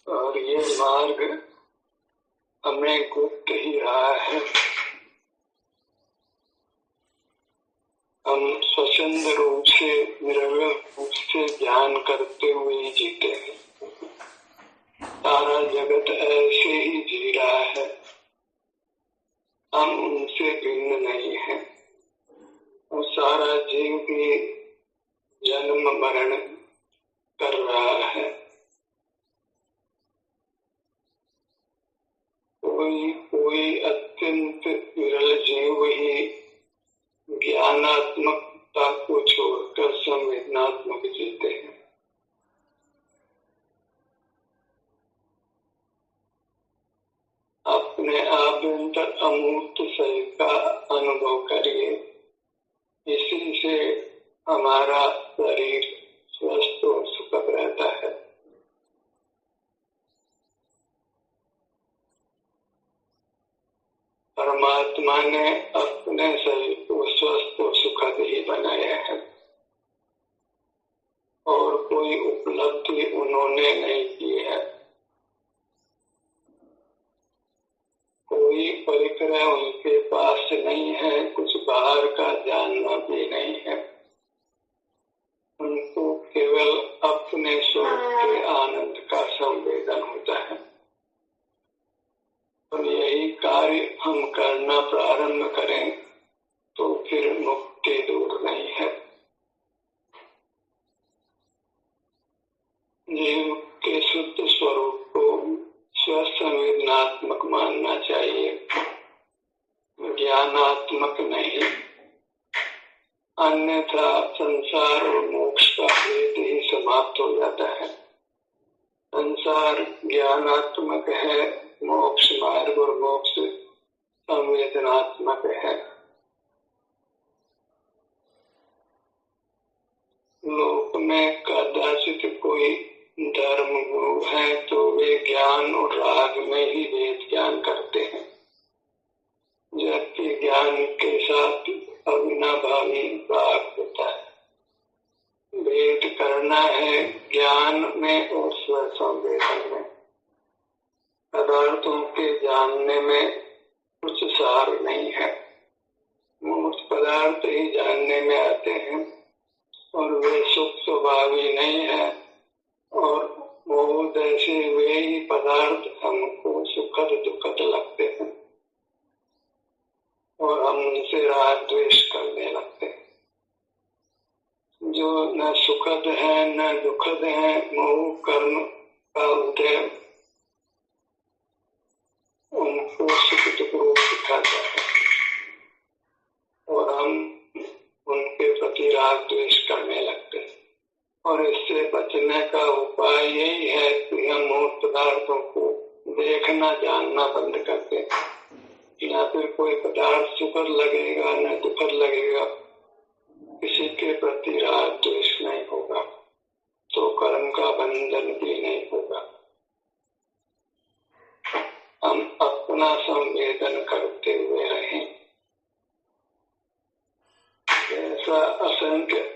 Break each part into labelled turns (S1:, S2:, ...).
S1: और ये मार्ग हमें गुप्त ही रहा है। हम स्वच्छंद रूप से, निरवय रूप से ध्यान करते हुए ही जीते हैं। सारा जगत ऐसे ही जी रहा है, हम उनसे भिन्न नहीं हैं। और सारा जीव भी जन्म मरण कर रहा है। कोई अत्यंत विरल जीव ही ज्ञानात्मकता को छोड़कर संवेदनात्मक जीते हैं। अपने आभ्यंतर अमूर्त सही का अनुभव करिए। इसी से हमारा शरीर स्वस्थ और सुखद रहता है। परमात्मा ने अपने शरीर को स्वस्थ और सुखद ही बनाया है और कोई उपलब्धि उन्होंने नहीं की है। कोई परिक्रय उनके पास नहीं है, कुछ बाहर का जानना भी नहीं है। उनको केवल अपने स्वरूप के आनंद का संवेदन होता है। और यही कार्य हम करना प्रारंभ करें तो फिर मुक्ति दूर नहीं है। जीव के शुद्ध स्वरूप को स्वसंवेदनात्मक मानना चाहिए, ज्ञानात्मक नहीं। अन्यथा संसार और मोक्ष का भेद ही समाप्त हो जाता है। संसार ज्ञानात्मक है, मोक्ष मार्ग और मोक्ष संवेदनात्मक है। लोक में कदाचित कोई धर्म गुरु है तो वे ज्ञान और राग में ही वेद ज्ञान करते हैं, जबकि ज्ञान के साथ अविनाभावी राग होता है। वेद करना है ज्ञान में और स्वसंवेदन में। पदार्थों के जानने में कुछ सार नहीं है। मूर्त पदार्थ ही जानने में आते हैं और वे सुख स्वभावी नहीं है। और बहुत ऐसे वे ही पदार्थ हमको सुखद दुखद लगते हैं और हम उनसे राग द्वेष करने लगते हैं। जो न सुखद है न दुखद है, मोह कर्म का उदय उनको सुख दुख रूप दिखाता है और हम उनके प्रति राग द्वेष करने लगते हैं। और इससे बचने का उपाय यही है कि हम मूर्त पदार्थों को देखना जानना बंद करते हैं। या फिर कोई पदार्थ सुखद लगेगा न दुखद लगेगा, किसी के प्रति राग द्वेष नहीं होगा तो कर्म का बंधन भी नहीं होगा। हम अपना संवेदन करते हुए रहें। ऐसा असंख्य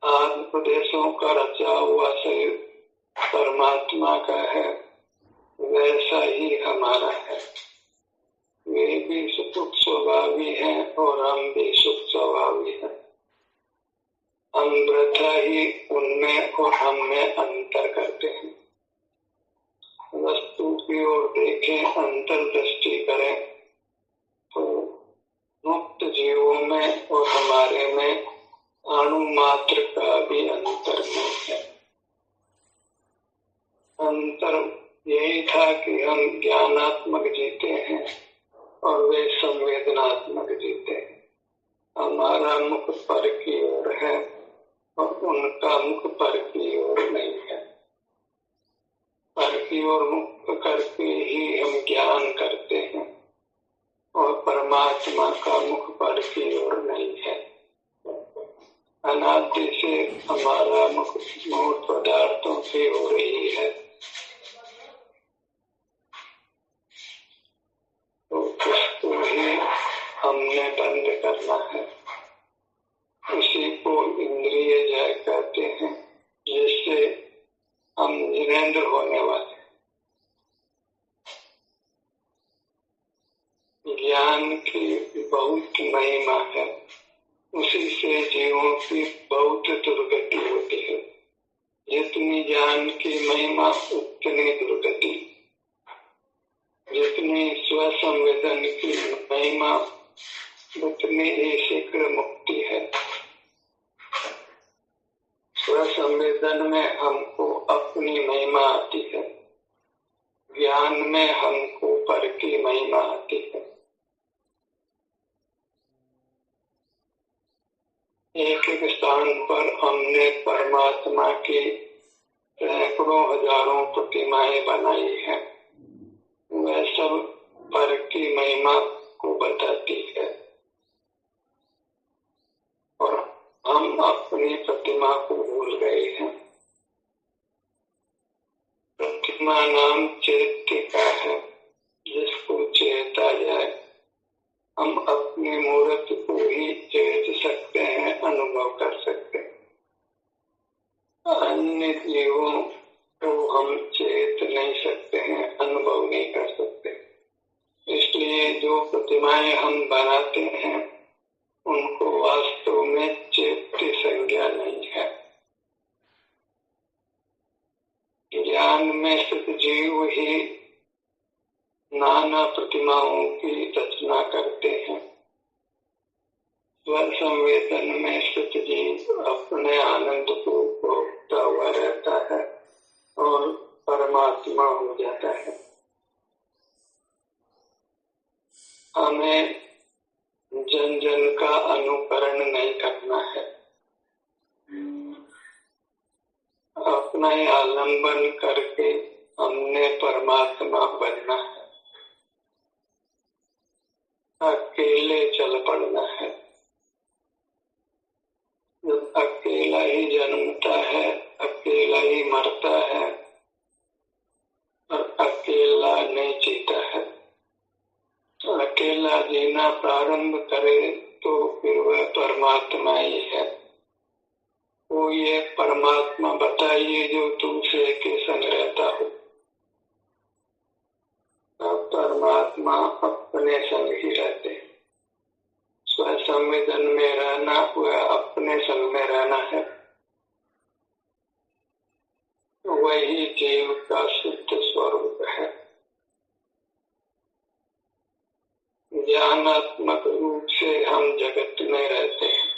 S1: आत्मोपदेशों का रचा हुआ शरीर परमात्मा का है, वैसा ही हमारा है। वे भी सुख स्वभावी हैं और हम भी सुख स्वभावी हैं। हम वृथा ही उनमें और हम में अंतर करते हैं। वस्तु की ओर देखें, अंतर्दृष्टि करें तो मुक्त जीवों में और हमारे में अणु मात्र का भी अंतर नहीं है। अंतर यही था कि हम ज्ञानात्मक जीते हैं और वे संवेदनात्मक जीते हैं। हमारा मुख पर की ओर है और उनका मुख पर की ओर नहीं है। पर की ओर मुख करके ही हम ज्ञान करते हैं और परमात्मा का मुख पर की ओर नहीं है। अनादि से हमारा मुख मूर्त पदार्थों की ओर ही है। तो उसको ही हमने बंद करना है। उसी को इंद्रिय जय कहते हैं, जिससे हम जिनेंद्र होने वाले। बहुत महिमा है, उसी से जीवों की बहुत दुर्गति होती है। जितनी ज्ञान की महिमा उतनी दुर्गति, जितनी स्वसंवेदन की महिमा उतनी ही शीघ्र मुक्ति है। स्वसंवेदन में हमको अपनी महिमा आती है, ज्ञान में हमको पर की महिमा आती है। एक एक स्थान पर हमने परमात्मा की सैकड़ों हजारों प्रतिमाएं बनाई हैं, वह सब पर की महिमा को बताती है और हम अपनी प्रतिमा को भूल गए हैं। प्रतिमा नाम चैत्य का है, जिसको चेता जाए। हम अपनी मूर्त को ही चेत सकते हैं, अनुभव कर सकते हैं। अन्य जीवों को हम चेत नहीं सकते हैं, अनुभव नहीं कर सकते। इसलिए जो प्रतिमाएं हम बनाते हैं उनको वास्तव में चेत्य संज्ञा नहीं है। ज्ञान में स्थित जीव ही नाना प्रतिमाओं की रचना करते हैं। स्वसंवेदन में स्थित जीव अपने आनंद को भोगता हुआ रहता है और परमात्मा हो जाता है। हमें जन जन का अनुकरण नहीं करना है, अपना ही आलंबन करके हमने परमात्मा बनना है। अकेले चल पड़ना है। जब अकेला ही जन्मता है, अकेला ही मरता है और अकेला नहीं जीता है। अकेला जीना प्रारंभ करे तो फिर वह परमात्मा ही है। वो ये परमात्मा बताइए जो तुमसे के संग रहता हो। परमात्मा अपने संग ही रहते हैं। स्वसंवेदन में रहना वह अपने संग में रहना है। वही जीव का शुद्ध स्वरूप है। ज्ञानात्मक रूप से हम जगत में रहते हैं,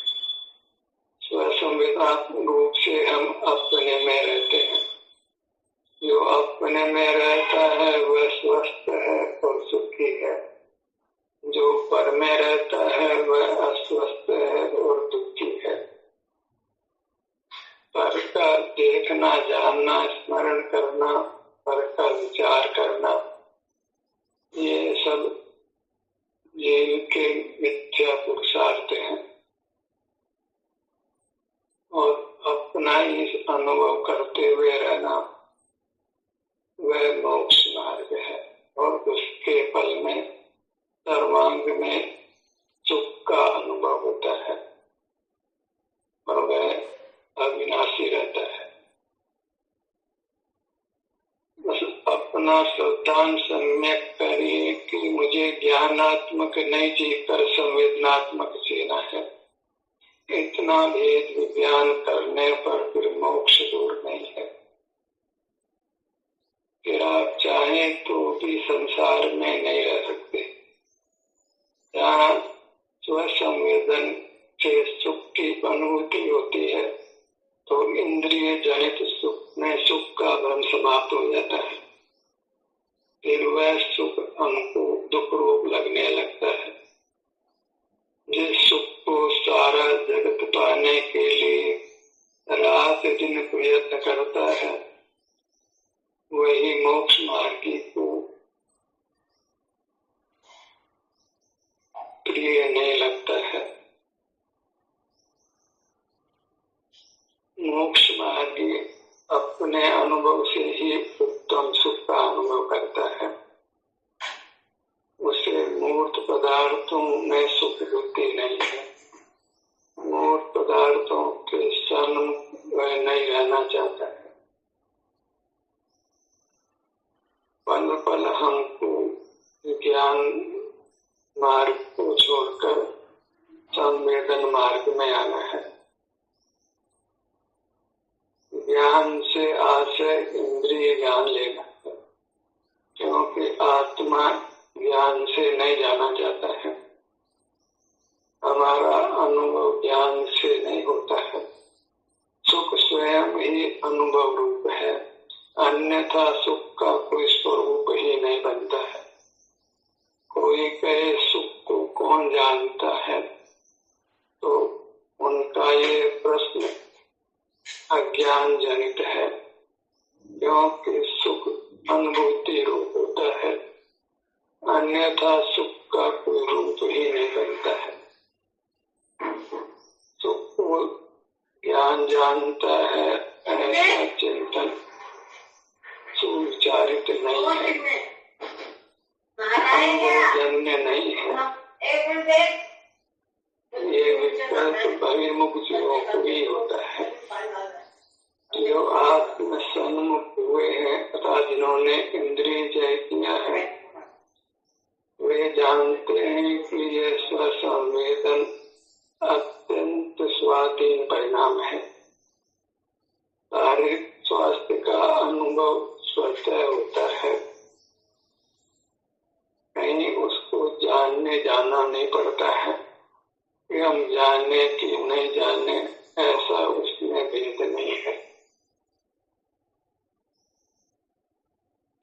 S1: स्वसंवेदात्मक रूप से हम अपने में रहते हैं। जो अपने में रहता है वह स्वस्थ है और सुखी है। जो पर में रहता है वह अस्वस्थ है और दुखी है। पर का देखना, जानना, स्मरण करना, पर का विचार करना, ये सब जीव के मिथ्या पुरुषार्थ हैं और अपना ही अनुभव करते हुए रहना वह मोक्ष मार्ग है। और उसके फल में सर्वांग में सुख का अनुभव होता है और वह अविनाशी रहता है। बस अपना सावधान सम्यक करिए कि मुझे ज्ञानात्मक नहीं जीकर संवेदनात्मक जीना है। इतना भेद विज्ञान करने पर फिर मोक्ष दूर नहीं है। फिर आप चाहें तो भी संसार में नहीं रह सकते। जहाँ स्वसंवेदन से सुख की अनुभूति होती है तो इंद्रिय जनित सुख में सुख का भ्रम समाप्त हो जाता है। फिर वह सुख हमको दुख रूप लगने लगता है। जिस सुख को सारा जगत पाने के लिए रात दिन प्रयत्न करता है वही मोक्ष मार्गी को प्रिय नहीं लगता है। मोक्ष मार्गी अपने अनुभव से ही उत्तम सुख का अनुभव करता है। उसे मूर्त पदार्थों में सुख बुद्धि नहीं है। मूर्त पदार्थों के संग वह नहीं रहना चाहता है। पल पल हमको ज्ञान मार्ग को छोड़कर संवेदन मार्ग में आना है। ज्ञान से आशय इंद्रिय ज्ञान लेना है, क्योंकि आत्मा ज्ञान से नहीं जाना जाता है। हमारा अनुभव ज्ञान से नहीं होता है। सुख स्वयं ही अनुभव रूप है, अन्यथा सुख का कोई स्वरूप ही नहीं बनता है। कोई कहे सुख को कौन जानता है, तो उनका ये प्रश्न अज्ञान जनित है, क्योंकि सुख अनुभूति रूप होता है, अन्यथा सुख का कोई रूप ही नहीं बनता है। सुख को ज्ञान जानता है, ऐसा चिंतन सुविचारित नहीं है, अनुभवजन्य नहीं है। ये विकल्प बहिर्मुख जीवों को ही होता है। जो आत्म सन्मुख हुए हैं तथा जिन्होंने इंद्रिय जय किया है, वे जानते हैं कि ये स्वसंवेदन अत्यंत स्वाधीन परिणाम है। शारीरिक स्वास्थ्य का अनुभव स्वतः होता है, कहीं उसको जानने जाना नहीं पड़ता है कि हम जाने कि नहीं जाने, ऐसा उसमें भेद नहीं है।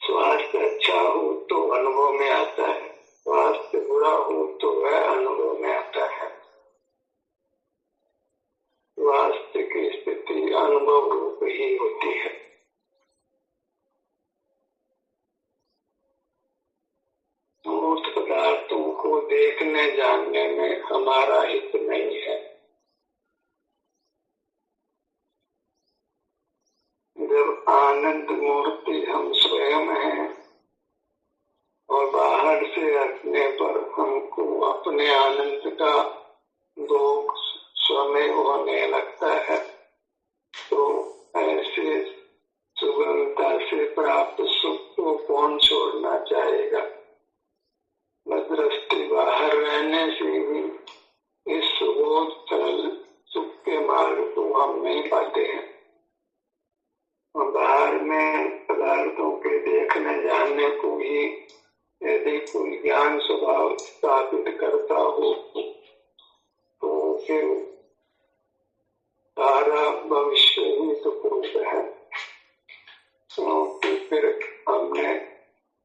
S1: स्वास्थ्य अच्छा हो तो अनुभव में आता है, स्वास्थ्य बुरा हो तो वह अनुभव में आता है। स्वास्थ्य की स्थिति अनुभव रूप ही होती है। मूर्त पदार्थों को देखने जानने में हमारा हित नहीं है। जब आनंद मूर्ति हम स्वयं हैं और बाहर से रखने पर हमको अपने आनंद का दुख स्वयं होने लगता है, तो ऐसे सुगमता से प्राप्त सुख को कौन छोड़ना चाहेगा। दृष्टि बाहर रहने से ही इस सुबोध सरल सुख के मार्ग को हम नहीं पाते हैं। बाहर में पदार्थों के देखने जानने को ही यदि कोई ज्ञान स्वभाव स्थापित करता हो, तो फिर सारा भविष्य ही सुख रूप है। तो फिर हमने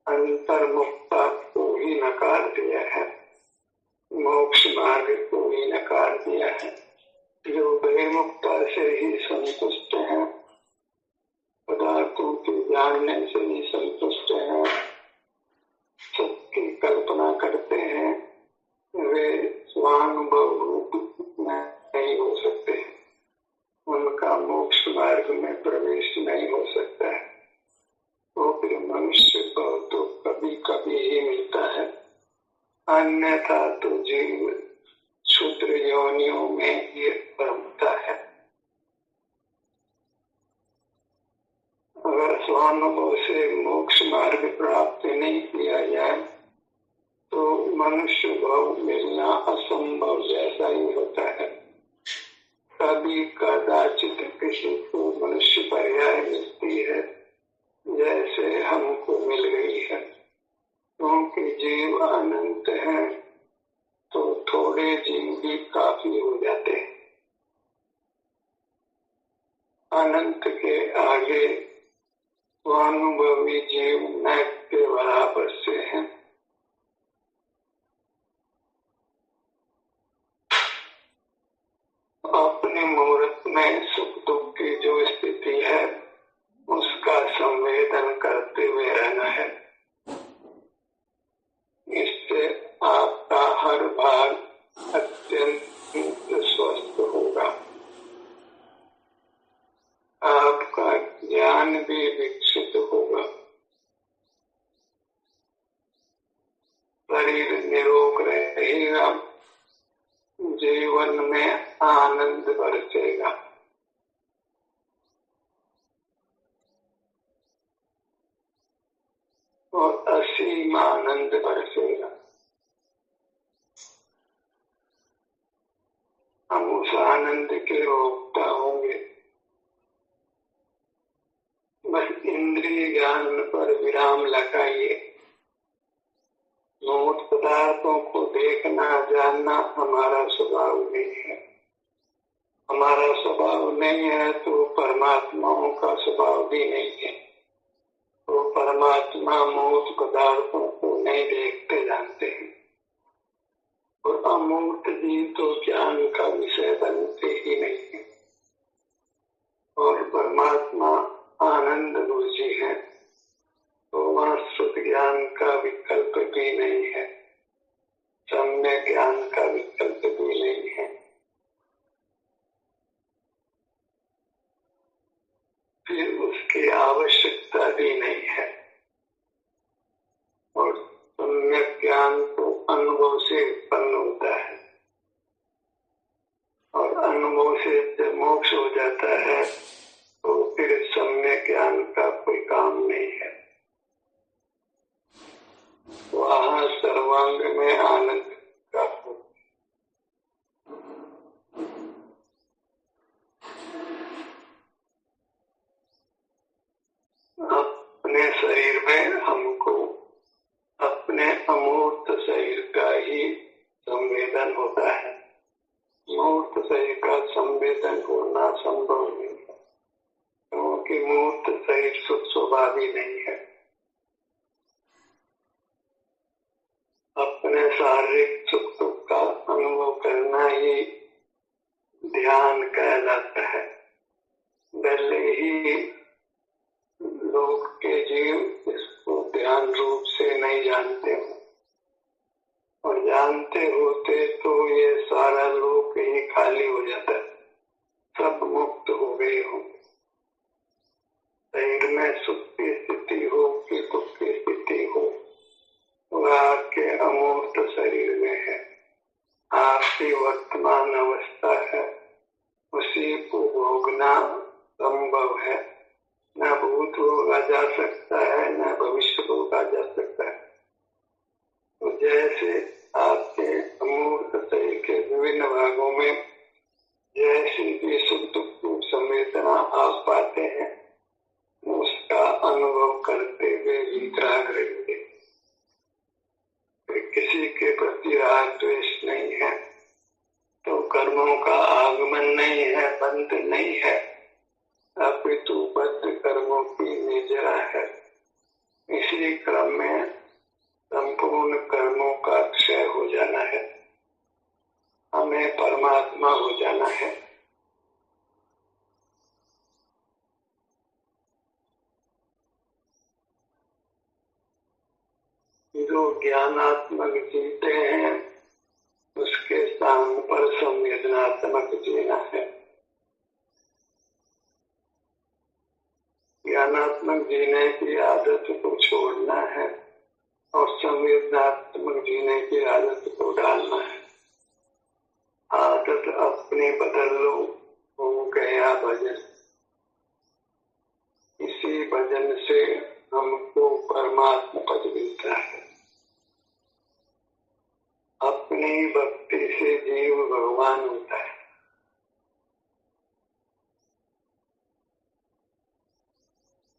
S1: अंतर्मुक्ता को ही नकार दिया है, मोक्ष मार्ग को ही नकार दिया है। जो बहिर्मुक्ता से ही संतुष्ट हैं, पदार्थों के जानने से ही संतुष्ट हैं, सबकी कल्पना करते हैं, वे स्वानुभव रूप नहीं हो सकते, उनका मोक्ष मार्ग में प्रवेश नहीं हो सकता है। तो फिर मनुष्य को तो कभी कभी ही मिलता है, अन्यथा तो जीव क्षुद्र योनियों में ये परमता है। अगर स्वानुभव से मोक्ष मार्ग प्राप्त नहीं किया जाए तो मनुष्य भाव मिलना असंभव जैसा ही होता है। कभी कदाचित किसी को मनुष्य पर्याय मिलती है, जैसे हमको मिल गई है, क्योंकि जीव अनंत है तो थोड़े जीव भी काफी हो जाते हैं। अनंत के आगे स्वानुभवी जीव न के बराबर से हैं। अपने मुहूर्त में सुख दुख की जो स्थिति है उसका संवेदन करते हुए रहना है। इससे आपका हर भाग अत्यंत स्वस्थ होगा, आपका ज्ञान भी विकसित होगा, शरीर निरोग रहेगा, जीवन में आनंद बरसेगा। और असीम आनंद बरसेगा। इंद्रिय ज्ञान पर विराम लगाइए। मूर्त पदार्थों को देखना जानना हमारा स्वभाव नहीं है। हमारा स्वभाव नहीं है तो परमात्माओं का स्वभाव भी नहीं है। तो परमात्मा मूर्त पदार्थों को नहीं देखते जानते हैं, और अमूर्त जीव तो ज्ञान का विषय बनते ही नहीं है। और परमात्मा आनंद रूचि है, तो वह शुद्ध ज्ञान का विकल्प भी नहीं है, सम्यक ज्ञान का विकल्प भी नहीं है। फिर उसकी आवश्यकता भी नहीं है। और सम्यक ज्ञान तो अनुभव से उत्पन्न होता है, और अनुभव से जब मोक्ष हो जाता है तो फिर सम्यक ज्ञान का कोई काम नहीं है। वहाँ सर्वांग में आनंद का अपने शरीर में हमको अपने अमूर्त शरीर का ही संवेदन होता है। मूर्त शरीर का संवेदन होना संभव नहीं है, क्योंकि मूर्त शरीर सुख स्वभावी नहीं है। अपने शारीरिक सुख दुख का अनुभव करना ही ध्यान कहलाता है। भले ही लोग के जीव इसको ध्यान रूप से नहीं जानते हो, और जानते होते तो ये सारा लोक ही खाली हो जाता, सब मुक्त हो गए हो। शरीर में सुख की स्थिति हो कि दुख की स्थिति हो, वह आपके अमूर्त शरीर में है। आपकी वर्तमान अवस्था है, उसी को भोगना संभव है। न भूत भोगा जा सकता है, न भविष्य भोगा जा सकता है। तो जैसे आपके अमूर्त शरीर के विभिन्न भागों में जैसी भी सुख दुख रूप संवेदना आप पाते हैं, उसका अनुभव करते हुए वितराग रहेंगे। किसी के प्रति राग द्वेष नहीं है, तो कर्मों का आगमन नहीं है, बंध नहीं है, अपितु बद्ध कर्मों की निजरा है। इसी क्रम में संपूर्ण कर्मों का क्षय हो जाना है, हमें परमात्मा हो जाना है। जो ज्ञानात्मक जीते हैं उसके स्थान पर संवेदनात्मक जीना है। ज्ञानात्मक जीने की आदत को छोड़ना है और संवेदनात्मक जीने की आदत को डालना है। आदत अपने बदल लो, हो गया भजन। इसी भजन से हमको परमात्मा पद मिलता है। अपनी भक्ति से जीव भगवान होता है।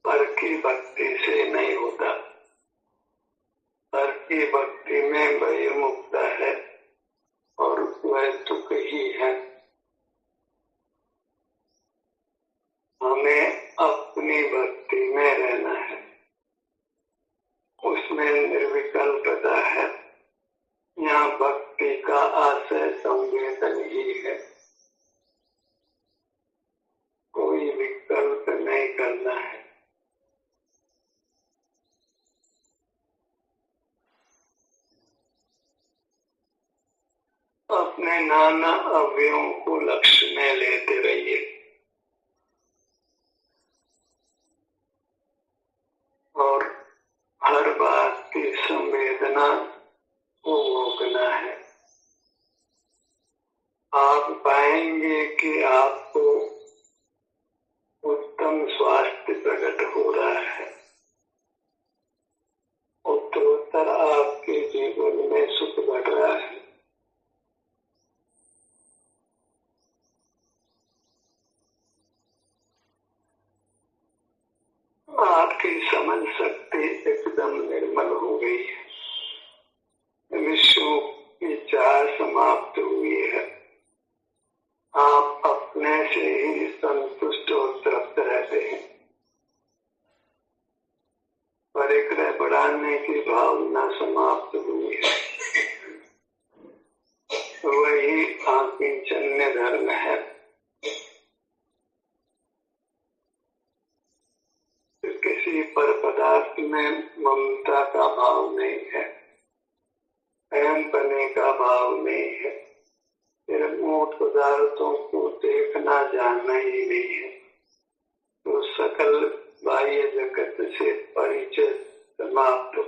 S1: पर की भक्ति से नहीं होता। पर की भक्ति में भय मुक्त है और वह दुख ही है। हमें अपनी भक्ति में रहना है, उसमें निर्विकल्पता है। यहाँ भक्ति का आशय संवेदन ही है, कोई विकल्प नहीं करना है। अपने नाना अवयवों को लक्ष्य में लेते रहिए और हर बात की संवेदना को भोगना है। आप पाएंगे कि आपको उत्तम स्वास्थ्य प्रकट हो रहा है। उत्तरोत्तर आपके जीवन में सुख बढ़ रहा है। आप मन शक्ति एकदम निर्मल हो गई है, विश्व की चाह समाप्त हुई है। आप अपने से ही संतुष्ट और तृप्त रहते हैं। परिग्रह बढ़ाने की भावना समाप्त हुई है, वही आकिंचन्य धर्म है। किसी पर पदार्थ में ममता का भाव नहीं है, अहम पने का भाव नहीं है, फिर मूर्त पदार्थों को देखना जानना ही नहीं है। तो सकल बाह्य जगत से परिचय समाप्त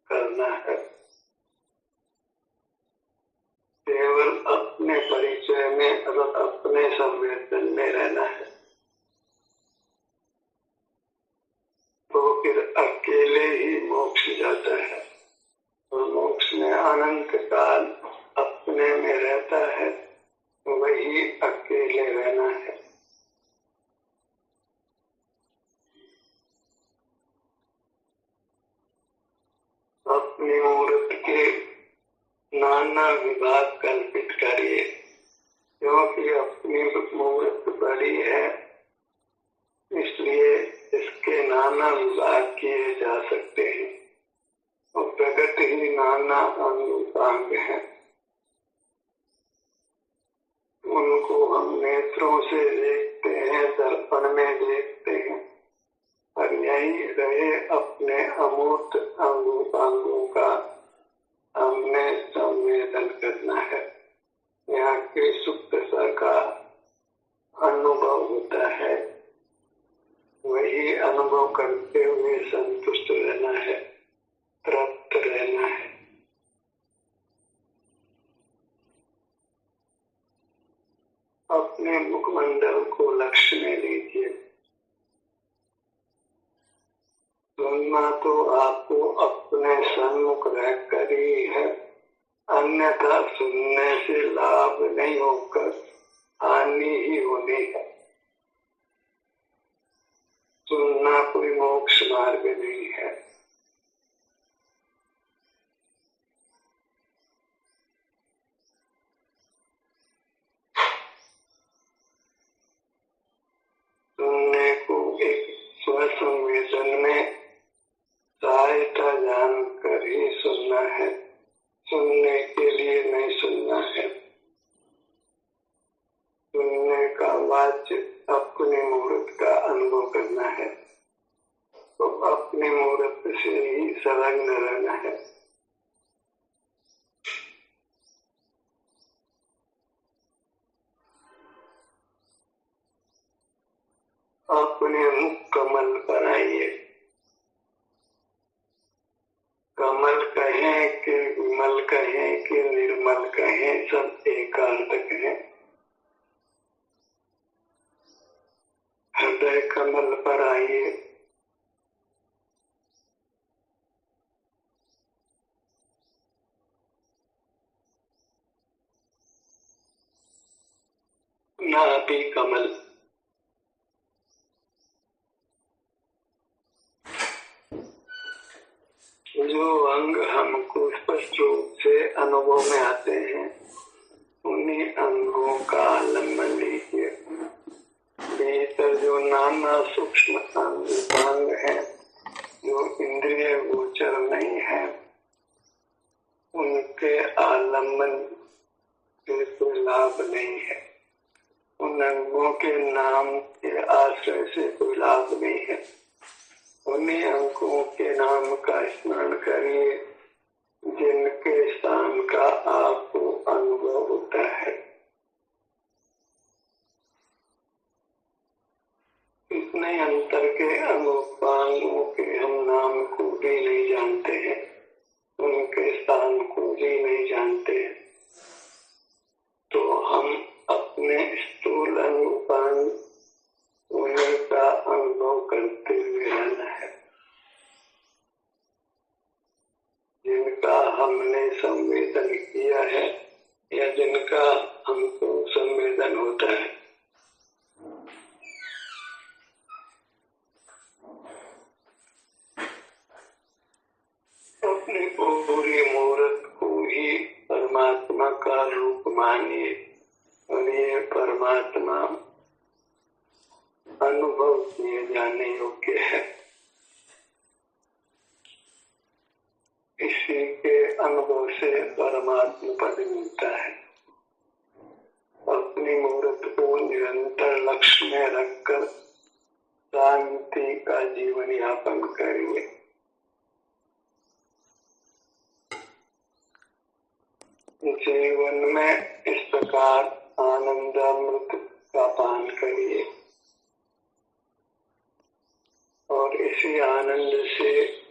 S1: करना है, केवल अपने परिचय में और अपने संवेदन में रहना है। तो फिर अकेले ही मोक्ष जाता है, और मोक्ष में अनंत काल अपने में रहता है, वही अकेले रहना है। अपनी मूर्त के नाना विभाग कल्पित करिए, क्योंकि अपनी मूर्त बड़ी है, इसलिए इसके नाना विभाग किए जा सकते हैं, और प्रगट ही नाना अंग है। उनको हम नेत्रों से देखते हैं, दर्पण में देखते हैं, पर यही रहे अपने अमूर्त अंगों का हमने संवेदन करना है। यहाँ की सुखता का अनुभव होता है, वही अनुभव करते हुए संतुष्ट रहना है, तृप्त रहना है। अपने मुखमंडल को लक्ष्य में लीजिए। सुनना तो आपको अपने सन्मुख रहकर ही है, अन्यथा सुनने से लाभ नहीं होकर हानि ही होनी है। सुनना कोई मोक्ष मार्ग नहीं है। सुनने को एक स्वसंवेदन में सहायता जानकर ही सुनना है, सुनने के लिए नहीं सुनना है। सुनने का वाच्य अपने मूर्त का अनुभव करना है, तो अपने मूर्त से ही संलग्न रहना है। अपने मुख कमल पर आइए। कमल कहें कि विमल कहें कि निर्मल कहें, सब एकार्थक है। हृदय कमल पर आइए। नाभि कमल। जो अंग हमको स्पष्ट रूप से अनुभव में आते हैं, उन्हीं अंगों का आलम्बन लीजिए। भीतर जो नाना सूक्ष्म अंग है, जो इंद्रिय गोचर नहीं है, उनके आलम्बन से कोई लाभ नहीं है। उन अंगों के नाम के आश्रय से कोई लाभ नहीं है। उन्हीं अंगों के नाम का स्मरण करिए, जिनके स्थान का आपको अनुभव होता है। इतने अंतर के अनुपांगों के हम नाम को भी नहीं जानते हैं, उनके स्थान को भी नहीं जानते हैं। तो हम अपने स्थूल अनुपांग उन्हीं का अनुभव करते हुए रहना है, जिनका हमने संवेदन किया है या जिनका हमको संवेदन होता है। अपने पूरी मूर्त को ही परमात्मा का रूप मानिए और ये परमात्मा अनुभव किए जाने योग्य है। इसी के अनुभव से परमात्मा पद मिलता है। अपनी मूर्त को निरंतर लक्ष्य में रखकर शांति का जीवन यापन करिए। जीवन में इस प्रकार आनंदामृत का पान करिए और इसी आनंद से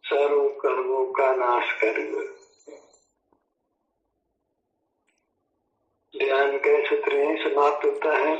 S1: सर्व कर्मों का नाश करिए। ध्यान के सूत्र यहीं समाप्त होता है।